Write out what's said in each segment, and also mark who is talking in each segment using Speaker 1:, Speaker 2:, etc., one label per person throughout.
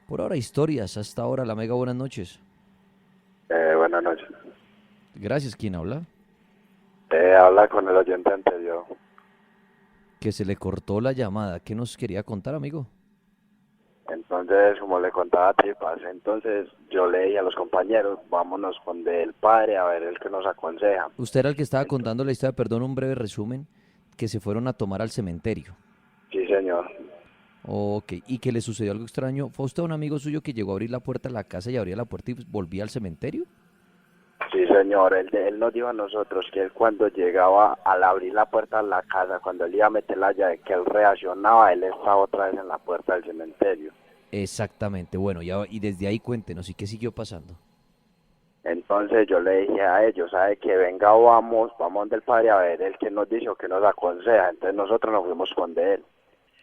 Speaker 1: Por ahora historias, hasta ahora la mega buenas noches.
Speaker 2: Buenas noches.
Speaker 1: Gracias, ¿quién habla?
Speaker 2: Habla con el oyente anterior.
Speaker 1: Que se le cortó la llamada. ¿Qué nos quería contar, amigo?
Speaker 2: Entonces, como le contaba a Tripas, entonces yo le dije a los compañeros, vámonos con el padre a ver el que nos aconseja.
Speaker 1: Usted era el que estaba
Speaker 2: Entonces,
Speaker 1: contando la historia, perdón, un breve resumen, que se fueron a tomar al cementerio.
Speaker 2: sí, señor.
Speaker 1: Ok, y que le sucedió algo extraño. ¿Fue usted un amigo suyo que llegó a abrir la puerta de la casa y abría la puerta y volvía al cementerio?
Speaker 2: Sí, señor. Él nos dijo a nosotros que él cuando llegaba al abrir la puerta de la casa, cuando él iba a meter la llave, que él reaccionaba, él estaba otra vez en la puerta del cementerio.
Speaker 1: Exactamente, bueno, ya, y desde ahí cuéntenos, ¿y qué siguió pasando?
Speaker 2: Entonces yo le dije a ellos, ¿sabe que venga, vamos del padre a ver el que nos dice o que nos aconseja? Entonces nosotros nos fuimos con de él.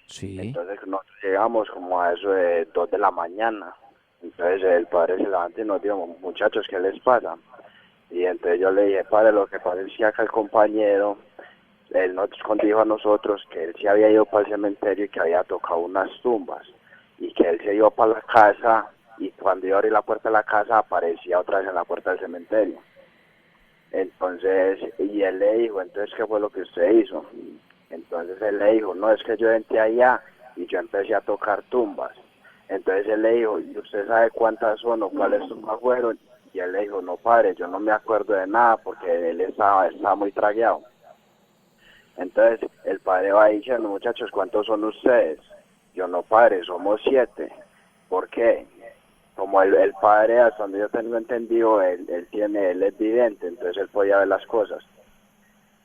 Speaker 1: Sí,
Speaker 2: Entonces nosotros llegamos como a eso de 2 de la mañana. Entonces el padre se levanta y nos dijo, muchachos, ¿qué les pasa? Y entonces yo le dije, padre, lo que pasa es que acá el compañero, él nos dijo a nosotros que él se había ido para el cementerio y que había tocado unas tumbas. Y que él se iba para la casa y cuando iba a abrir la puerta de la casa aparecía otra vez en la puerta del cementerio. Entonces, y él le dijo, entonces, ¿qué fue lo que usted hizo? Entonces él le dijo, no, es que yo entré allá y yo empecé a tocar tumbas. Entonces él le dijo, ¿y usted sabe cuántas son o cuáles tumbas fueron? Y él le dijo, no, padre, yo no me acuerdo de nada porque él estaba muy tragueado. Entonces el padre va diciendo, muchachos, ¿cuántos son ustedes? Yo no, padre, somos 7. ¿Por qué? Como el padre, hasta donde yo tengo entendido, él es vidente, entonces él podía ver las cosas.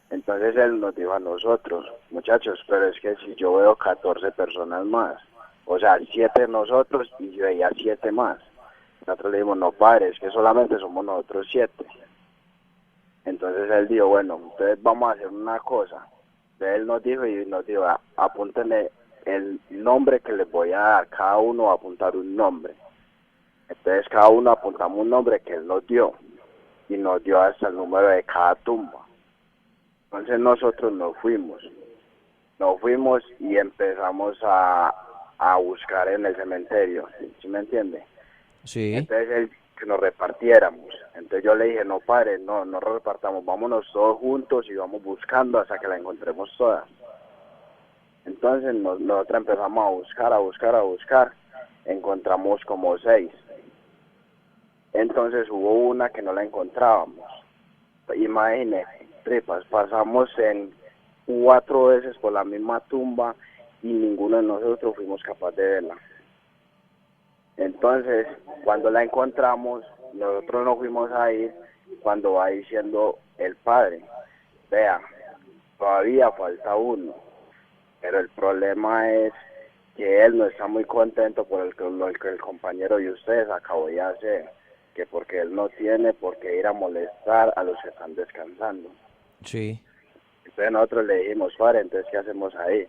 Speaker 2: Entonces él nos dijo a nosotros, muchachos, pero es que si yo veo 14 personas más, o sea, 7 nosotros y yo veía 7 más. Nosotros le dijimos, no, padre, es que solamente somos nosotros 7. Entonces él dijo, bueno, entonces vamos a hacer una cosa. Entonces él nos dijo y nos dijo, apúntenle el nombre que les voy a dar, cada uno va a apuntar un nombre. Entonces cada uno apuntamos un nombre que él nos dio y nos dio hasta el número de cada tumba. Entonces nosotros nos fuimos y empezamos a buscar en el cementerio, ¿sí me entiende?
Speaker 1: sí.
Speaker 2: Entonces él que nos repartiéramos. Entonces yo le dije, no padre, no nos repartamos, vámonos todos juntos y vamos buscando hasta que la encontremos todas. Entonces nosotros empezamos a buscar, encontramos como 6. Entonces hubo una que no la encontrábamos. Imagine, Tripas, pasamos en 4 veces por la misma tumba y ninguno de nosotros fuimos capaz de verla. Entonces, cuando la encontramos, nosotros no fuimos a ir cuando va diciendo el padre, vea, todavía falta uno, pero el problema es que él no está muy contento por lo que el compañero de ustedes acabó de hacer, que porque él no tiene por qué ir a molestar a los que están descansando.
Speaker 1: Sí.
Speaker 2: Entonces nosotros le dijimos, padre, entonces ¿qué hacemos ahí?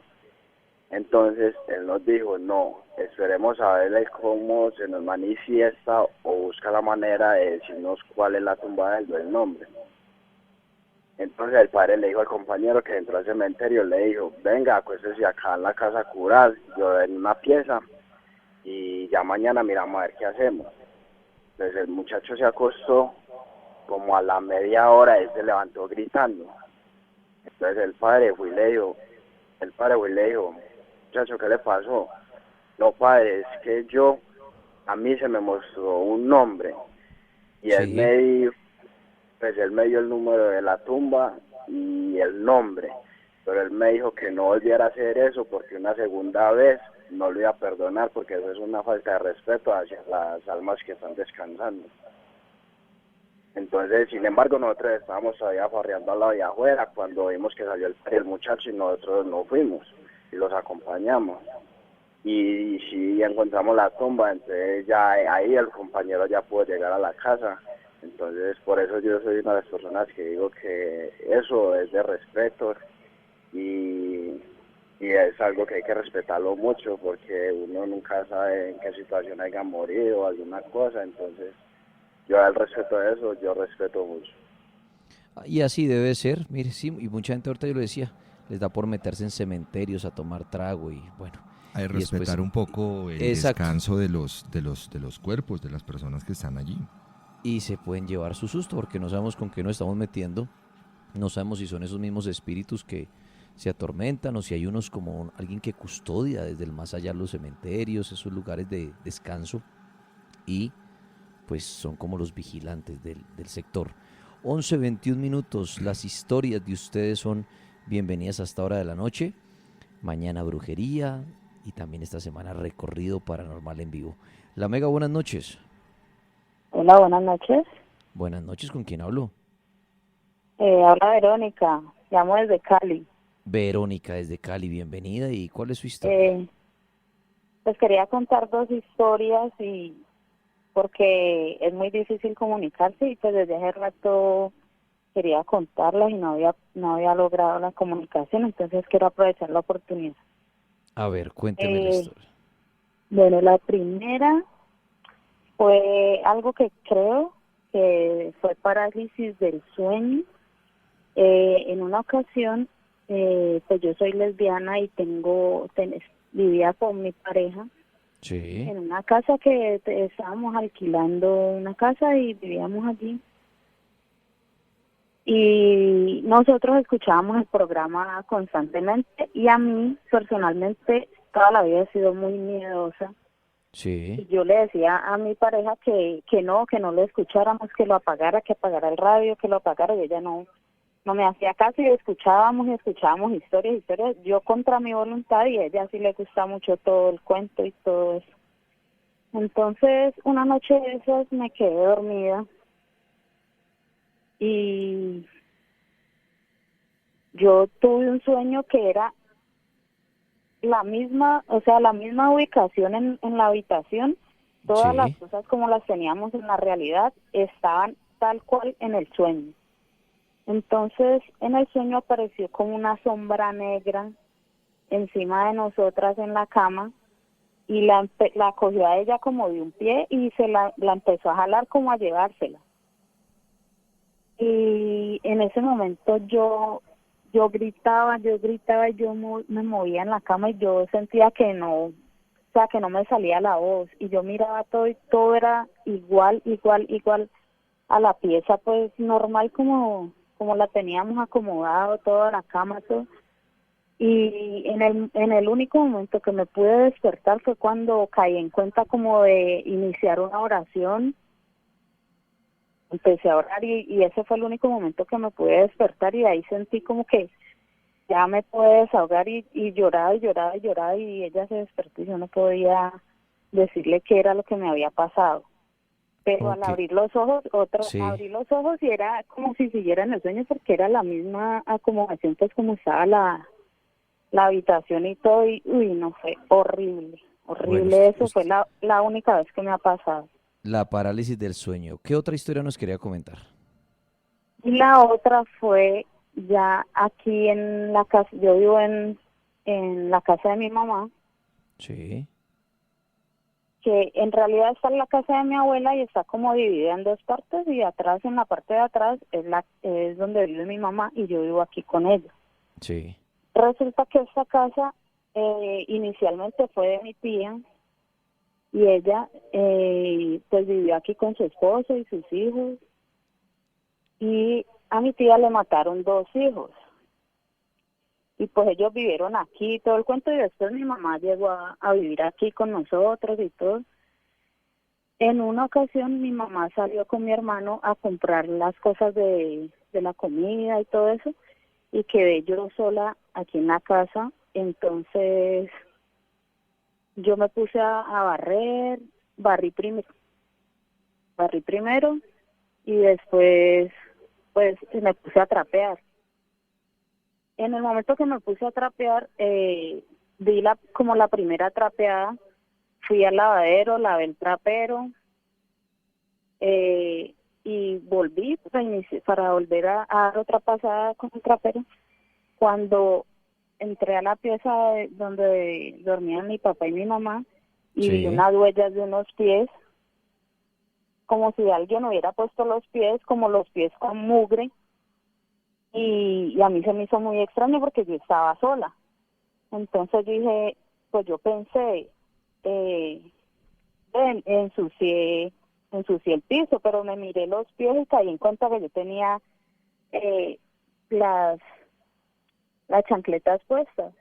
Speaker 2: Entonces él nos dijo, no, esperemos a ver cómo se nos manifiesta o busca la manera de decirnos cuál es la tumba del nombre. Entonces el padre le dijo al compañero que entró al cementerio, le dijo, venga, acuéstese acá en la casa cural, yo en una pieza y ya mañana miramos a ver qué hacemos. Entonces el muchacho se acostó, como a la media hora él se levantó gritando. Entonces el padre fue y le dijo, muchacho, ¿qué le pasó? No, padre, es que a mí se me mostró un nombre y
Speaker 1: Sí.
Speaker 2: él me dio el número de la tumba y el nombre, pero él me dijo que no volviera a hacer eso porque una segunda vez no lo iba a perdonar porque eso es una falta de respeto hacia las almas que están descansando. Entonces, sin embargo, nosotros estábamos todavía farreando al lado de afuera cuando vimos que salió el muchacho y nosotros no fuimos y los acompañamos. Y si encontramos la tumba, entonces ya ahí el compañero ya pudo llegar a la casa. Entonces, por eso yo soy una de las personas que digo que eso es de respeto y, y es algo que hay que respetarlo mucho porque uno nunca sabe en qué situación haya morido o alguna cosa. Entonces, yo al respeto de eso, yo respeto mucho.
Speaker 1: Y así debe ser, mire, sí, y mucha gente ahorita yo lo decía, les da por meterse en cementerios a tomar trago y bueno.
Speaker 3: Hay que
Speaker 1: y después,
Speaker 3: respetar un poco el
Speaker 1: exacto,
Speaker 3: descanso de los cuerpos de las personas que están allí.
Speaker 1: y se pueden llevar su susto porque no sabemos con qué nos estamos metiendo, no sabemos si son esos mismos espíritus que se atormentan o si hay unos como alguien que custodia desde el más allá los cementerios, esos lugares de descanso y pues son como los vigilantes del sector. 11:21 minutos, las historias de ustedes son bienvenidas a esta hora de la noche. Mañana brujería y también esta semana recorrido paranormal en vivo. La Mega, buenas noches.
Speaker 4: Hola, buenas noches.
Speaker 1: Buenas noches, ¿con quién hablo?
Speaker 4: Habla Verónica, llamo desde Cali.
Speaker 1: Verónica desde Cali, bienvenida. ¿Y cuál es su historia?
Speaker 4: Eh, pues quería contar dos historias y porque es muy difícil comunicarse y pues desde hace rato quería contarlas y no había logrado la comunicación, entonces quiero aprovechar la oportunidad.
Speaker 1: A ver, cuénteme la
Speaker 4: Eh,
Speaker 1: historia.
Speaker 4: bueno, la primera fue algo que creo que fue parálisis del sueño. En una ocasión, pues yo soy lesbiana y vivía con mi pareja
Speaker 1: Sí,
Speaker 4: en una casa que estábamos alquilando una casa y vivíamos allí. Y nosotros escuchábamos el programa constantemente y a mí personalmente toda la vida he sido muy miedosa.
Speaker 1: sí.
Speaker 4: Y yo le decía a mi pareja que no lo escucháramos, que lo apagara, que apagara el radio, que lo apagara, y ella no me hacía caso y escuchábamos historias, yo contra mi voluntad y a ella sí le gusta mucho todo el cuento y todo eso. Entonces, una noche de esas me quedé dormida y yo tuve un sueño que era la misma, o sea, la misma ubicación en la habitación, todas las
Speaker 1: Sí.
Speaker 4: cosas como las teníamos en la realidad estaban tal cual en el sueño. Entonces, en el sueño apareció como una sombra negra encima de nosotras en la cama y la cogió a ella como de un pie y la empezó a jalar como a llevársela. Y en ese momento yo gritaba y me movía en la cama y yo sentía que no, o sea, que no me salía la voz y yo miraba todo y todo era igual a la pieza pues normal como la teníamos acomodado, toda la cama, todo. Y en el único momento que me pude despertar fue cuando caí en cuenta como de iniciar una oración. Empecé a orar y ese fue el único momento que me pude despertar y ahí sentí como que ya me pude desahogar y lloraba y ella se despertó y yo no podía decirle qué era lo que me había pasado. Pero al
Speaker 1: Ok,
Speaker 4: abrir los ojos,
Speaker 1: sí.
Speaker 4: abrí los ojos y era como si siguiera en el sueño porque era la misma acomodación pues como estaba la habitación y todo y uy, no, fue
Speaker 1: Bueno,
Speaker 4: horrible, eso fue la única vez que me ha pasado.
Speaker 1: la parálisis del sueño. ¿Qué otra historia nos quería comentar?
Speaker 4: Y la otra fue ya aquí en la casa, yo vivo en la casa de mi mamá,
Speaker 1: Sí,
Speaker 4: que en realidad está en la casa de mi abuela y está como dividida en dos partes y atrás, en la parte de atrás, es donde vive mi mamá y yo vivo aquí con ella.
Speaker 1: sí,
Speaker 4: Resulta que esta casa inicialmente fue de mi tía y ella pues vivió aquí con su esposo y sus hijos y a mi tía le mataron dos hijos y pues ellos vivieron aquí todo el cuento y después mi mamá llegó a vivir aquí con nosotros y todo. En una ocasión mi mamá salió con mi hermano a comprar las cosas de la comida y todo eso y quedé yo sola aquí en la casa. Entonces yo me puse a barrer, barrí, prim- barrí primero y después pues me puse a trapear. En el momento que me puse a trapear, di como la primera trapeada, fui al lavadero, lavé el trapero, eh, y volví para volver a dar otra pasada con el trapero. Cuando entré a la pieza donde dormían mi papá y mi mamá y vi
Speaker 1: sí.
Speaker 4: unas huellas de unos pies, como si alguien hubiera puesto los pies, como los pies con mugre, y a mí se me hizo muy extraño porque yo estaba sola. Entonces yo dije, pues yo pensé, ensucié el piso, pero me miré los pies y caí en cuenta que yo tenía eh, las chancletas puestas.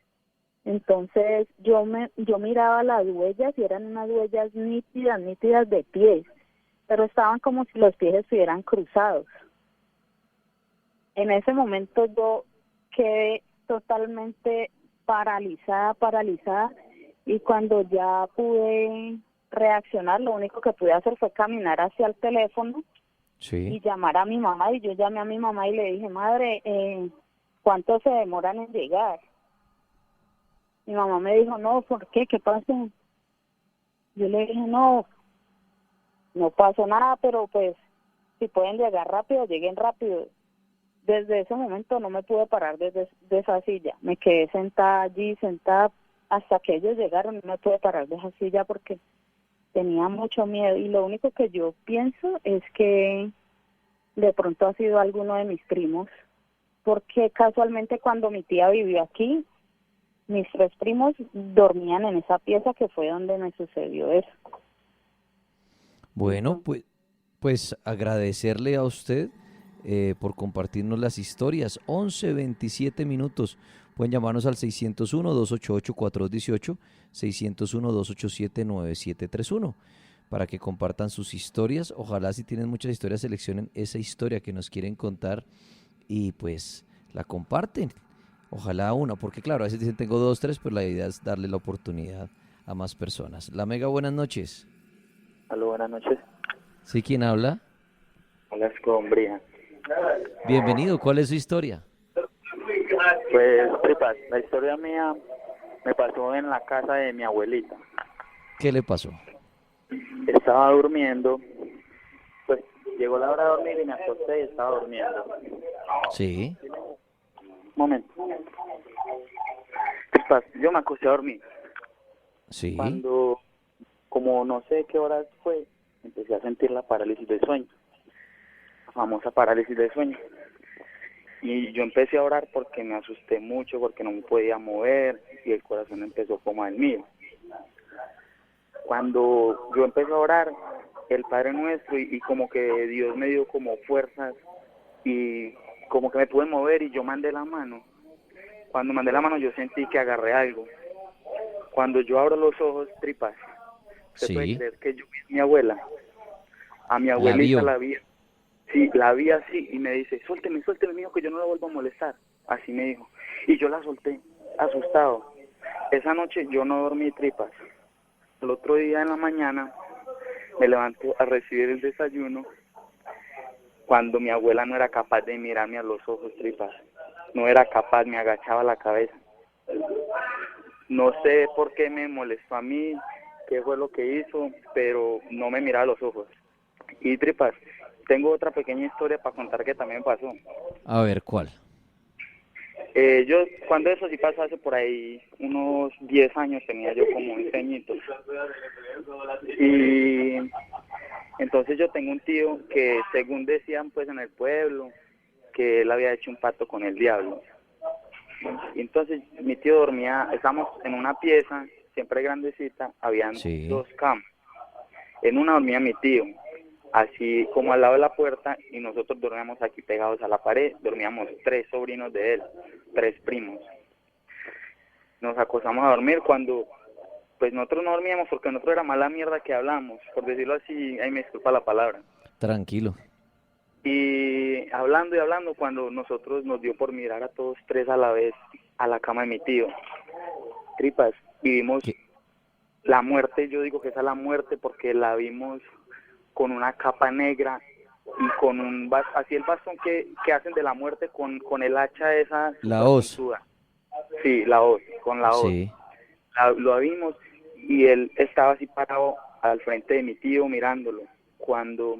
Speaker 4: Entonces yo miraba las huellas y eran unas huellas nítidas de pies, pero estaban como si los pies estuvieran cruzados. En ese momento yo quedé totalmente paralizada, y cuando ya pude reaccionar, lo único que pude hacer fue caminar hacia el teléfono
Speaker 1: Sí.
Speaker 4: y llamar a mi mamá, y yo llamé a mi mamá y le dije, madre, ¿cuánto se demoran en llegar? Mi mamá me dijo, no, ¿por qué? ¿Qué pasó? Yo le dije, no pasó nada, pero pues si pueden llegar rápido, lleguen rápido. Desde ese momento no me pude parar de esa silla. Me quedé sentada hasta que ellos llegaron. No me pude parar de esa silla porque tenía mucho miedo. Y lo único que yo pienso es que de pronto ha sido alguno de mis primos, porque casualmente cuando mi tía vivió aquí, mis 3 primos dormían en esa pieza que fue donde me sucedió eso.
Speaker 1: Bueno, pues agradecerle a usted por compartirnos las historias. 11:27. Pueden llamarnos al 601-288-4218, 601-287-9731, para que compartan sus historias. Ojalá, si tienen muchas historias, seleccionen esa historia que nos quieren contar y pues la comparten. Ojalá una, porque claro, a veces dicen tengo 2, 3, pero la idea es darle la oportunidad a más personas. La Mega, buenas noches.
Speaker 5: Aló, buenas noches.
Speaker 1: ¿Sí, quién habla?
Speaker 5: Hola, con Brian.
Speaker 1: Bienvenido, ¿cuál es su historia?
Speaker 5: Pues, tripas, la historia mía me pasó en la casa de mi abuelita.
Speaker 1: ¿Qué le pasó?
Speaker 5: Estaba durmiendo, pues llegó la hora de dormir y me acosté y estaba durmiendo.
Speaker 1: Sí.
Speaker 5: Un momento. Tripas, yo me acosté a dormir.
Speaker 1: Sí.
Speaker 5: Cuando, como no sé qué horas fue, empecé a sentir la parálisis del sueño. La famosa parálisis del sueño. Y yo empecé a orar porque me asusté mucho, porque no me podía mover y el corazón empezó como al mío. Cuando yo empecé a orar, el Padre Nuestro, y como que Dios me dio como fuerzas y como que me pude mover y yo mandé la mano. Cuando mandé la mano yo sentí que agarré algo. Cuando yo abro los ojos, tripas, ¿usted puede creer que yo vi a mi abuela? A mi abuelita la vi. Sí, la vi así y me dice, suélteme, mijo, que yo no la vuelvo a molestar. Así me dijo. Y yo la solté, asustado. Esa noche yo no dormí, tripas. El otro día en la mañana me levanto a recibir el desayuno cuando mi abuela no era capaz de mirarme a los ojos, tripas. No era capaz, me agachaba la cabeza. No sé por qué me molestó a mí, qué fue lo que hizo, pero no me miraba a los ojos. Y tripas, tengo otra pequeña historia para contar que también pasó.
Speaker 1: A ver, ¿cuál?
Speaker 5: Cuando eso sí pasó hace por ahí unos 10 años, tenía yo como 11 añitos. Y entonces yo tengo un tío que, según decían pues en el pueblo, que él había hecho un pacto con el diablo. Y entonces mi tío dormía, estábamos en una pieza, siempre grandecita, habían 2 camas. En una dormía mi tío, así como al lado de la puerta, y nosotros dormíamos aquí pegados a la pared. Dormíamos 3 sobrinos de él, 3 primos. Nos acostamos a dormir cuando, pues nosotros no dormíamos porque nosotros era mala mierda que hablamos, por decirlo así, ahí me disculpa la palabra.
Speaker 1: Tranquilo.
Speaker 5: Y hablando, cuando nosotros nos dio por mirar a todos 3 a la vez a la cama de mi tío, tripas, y vimos la muerte. Yo digo que esa es la muerte porque la vimos con una capa negra y con así el bastón que hacen de la muerte con el hacha esa.
Speaker 1: La hoz.
Speaker 5: Sí, la hoz, con la hoz.
Speaker 1: Sí.
Speaker 5: Lo vimos y él estaba así parado al frente de mi tío mirándolo. Cuando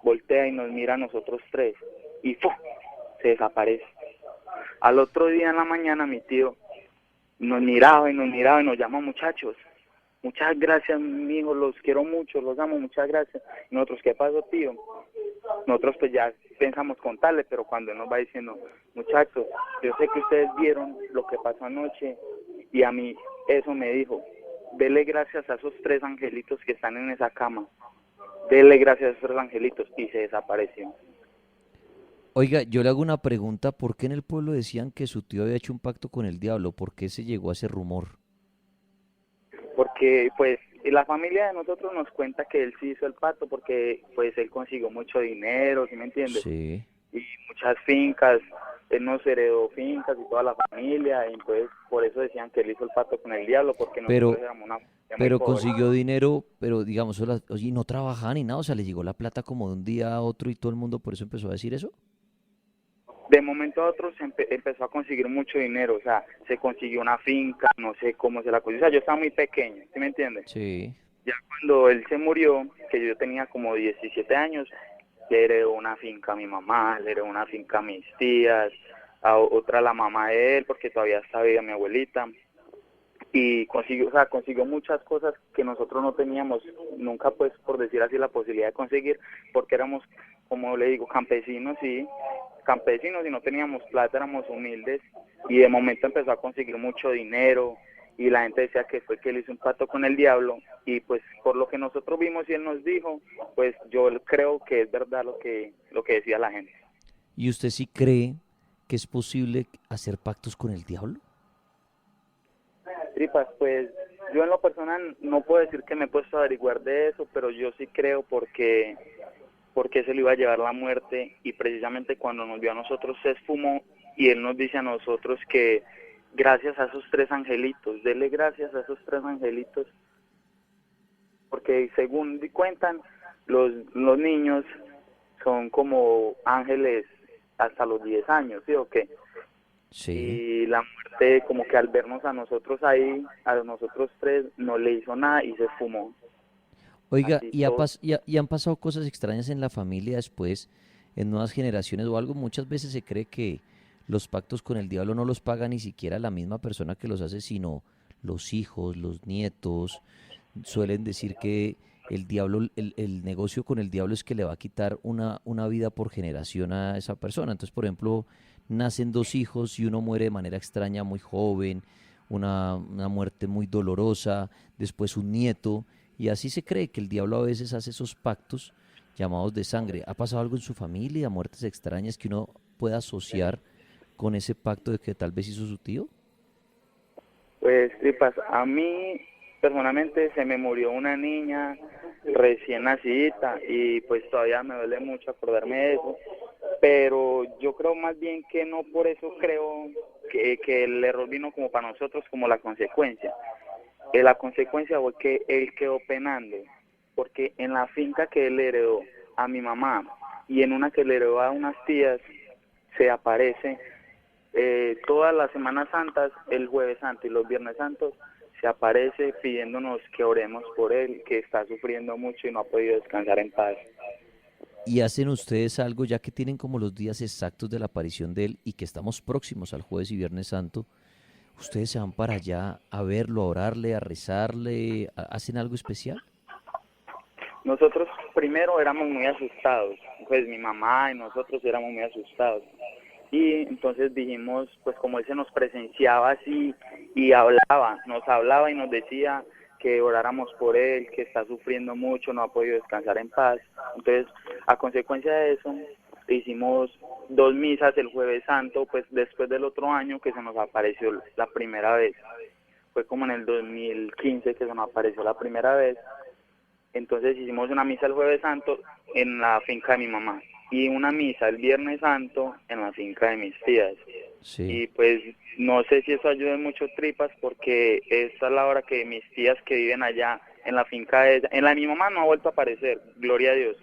Speaker 5: voltea y nos mira a nosotros 3 y ¡pum!, se desaparece. Al otro día en la mañana mi tío nos miraba y nos llama, muchachos, muchas gracias, mi hijo, los quiero mucho, los amo, muchas gracias. Y nosotros, ¿qué pasó, tío? Nosotros pues ya pensamos contarle, pero cuando él nos va diciendo, muchachos, yo sé que ustedes vieron lo que pasó anoche y a mí eso me dijo, dele gracias a esos 3 angelitos que están en esa cama, dele gracias a esos 3 angelitos, y se desapareció.
Speaker 1: Oiga, yo le hago una pregunta, ¿por qué en el pueblo decían que su tío había hecho un pacto con el diablo? ¿Por qué se llegó a ese rumor?
Speaker 5: Porque pues la familia de nosotros nos cuenta que él sí hizo el pacto porque pues él consiguió mucho dinero, ¿sí me entiendes?
Speaker 1: Sí,
Speaker 5: Y muchas fincas, él nos heredó fincas y toda la familia, y entonces por eso decían que él hizo el pacto con el diablo, porque nosotros
Speaker 1: pero,
Speaker 5: éramos una familia muy
Speaker 1: pero
Speaker 5: pobre.
Speaker 1: consiguió dinero, pero digamos, oye, no trabajaba ni nada, o sea, le llegó la plata como de un día a otro y todo el mundo por eso empezó a decir eso.
Speaker 5: De momento a otro empezó a conseguir mucho dinero, o sea, se consiguió una finca, no sé cómo se la consiguió, o sea, yo estaba muy pequeño, ¿sí me entiendes?
Speaker 1: Sí.
Speaker 5: Ya cuando él se murió, que yo tenía como 17 años, le heredó una finca a mi mamá, le heredó una finca a mis tías, a otra a la mamá de él, porque todavía estaba viva mi abuelita, y consiguió, o sea, consiguió muchas cosas que nosotros no teníamos nunca, pues, por decir así, la posibilidad de conseguir, porque éramos, como le digo, campesinos y no teníamos plata, éramos humildes, y de momento empezó a conseguir mucho dinero, y la gente decía que fue que él hizo un pacto con el diablo, y pues por lo que nosotros vimos y él nos dijo, pues yo creo que es verdad lo que decía la gente.
Speaker 1: ¿Y usted sí cree que es posible hacer pactos con el diablo?
Speaker 5: Tripas, pues yo en lo personal no puedo decir que me he puesto a averiguar de eso, pero yo sí creo porque se le iba a llevar la muerte, y precisamente cuando nos vio a nosotros se esfumó, y él nos dice a nosotros que gracias a esos 3 angelitos, dele gracias a esos 3 angelitos, porque según cuentan, los niños son como ángeles hasta los 10 años, ¿sí o qué?
Speaker 1: Sí.
Speaker 5: Y la muerte como que al vernos a nosotros ahí, a nosotros 3, no le hizo nada y se fumó.
Speaker 1: Oiga,
Speaker 5: Así
Speaker 1: ¿y,
Speaker 5: todo.
Speaker 1: y han pasado cosas extrañas en la familia después, en nuevas generaciones o algo? Muchas veces se cree que los pactos con el diablo no los paga ni siquiera la misma persona que los hace, sino los hijos, los nietos. Suelen decir que el diablo, el negocio con el diablo es que le va a quitar una vida por generación a esa persona. Entonces, por ejemplo, nacen 2 hijos y uno muere de manera extraña, muy joven, una muerte muy dolorosa, después un nieto, y así se cree que el diablo a veces hace esos pactos llamados de sangre. ¿Ha pasado algo en su familia, muertes extrañas que uno pueda asociar con ese pacto de que tal vez hizo su tío?
Speaker 5: Pues tripas, a mí personalmente se me murió una niña recién nacida, y pues todavía me duele mucho acordarme de eso, pero yo creo más bien que no, por eso creo que el error vino como para nosotros como la consecuencia. La consecuencia fue que él quedó penando, porque en la finca que él heredó a mi mamá y en una que le heredó a unas tías, se aparece todas las Semanas Santas, el Jueves Santo y los Viernes Santos, se aparece pidiéndonos que oremos por él, que está sufriendo mucho y no ha podido descansar en paz.
Speaker 1: ¿Y hacen ustedes algo ya que tienen como los días exactos de la aparición de él y que estamos próximos al jueves y viernes santo? ¿Ustedes se van para allá a verlo, a orarle, a rezarle? ¿Hacen algo especial?
Speaker 5: Nosotros primero éramos muy asustados, pues mi mamá y nosotros éramos muy asustados. Y entonces dijimos, pues como él se nos presenciaba así y nos hablaba y nos decía que oráramos por él, que está sufriendo mucho, no ha podido descansar en paz. Entonces, a consecuencia de eso, hicimos 2 misas el Jueves Santo, pues después del otro año que se nos apareció la primera vez. Fue como en el 2015 que se nos apareció la primera vez. Entonces hicimos una misa el Jueves Santo en la finca de mi mamá y una misa el Viernes Santo en la finca de mis tías.
Speaker 1: Sí.
Speaker 5: Y pues no sé si eso ayude mucho, tripas, porque esta es la hora que mis tías que viven allá en la finca de ella, en la de mi mamá no ha vuelto a aparecer, gloria a Dios,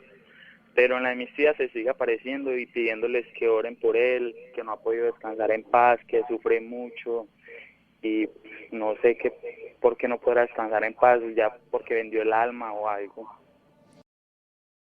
Speaker 5: pero en la de mis tías se sigue apareciendo y pidiéndoles que oren por él, que no ha podido descansar en paz, que sufre mucho, y no sé qué, por qué no podrá descansar en paz, ya porque vendió el alma o algo.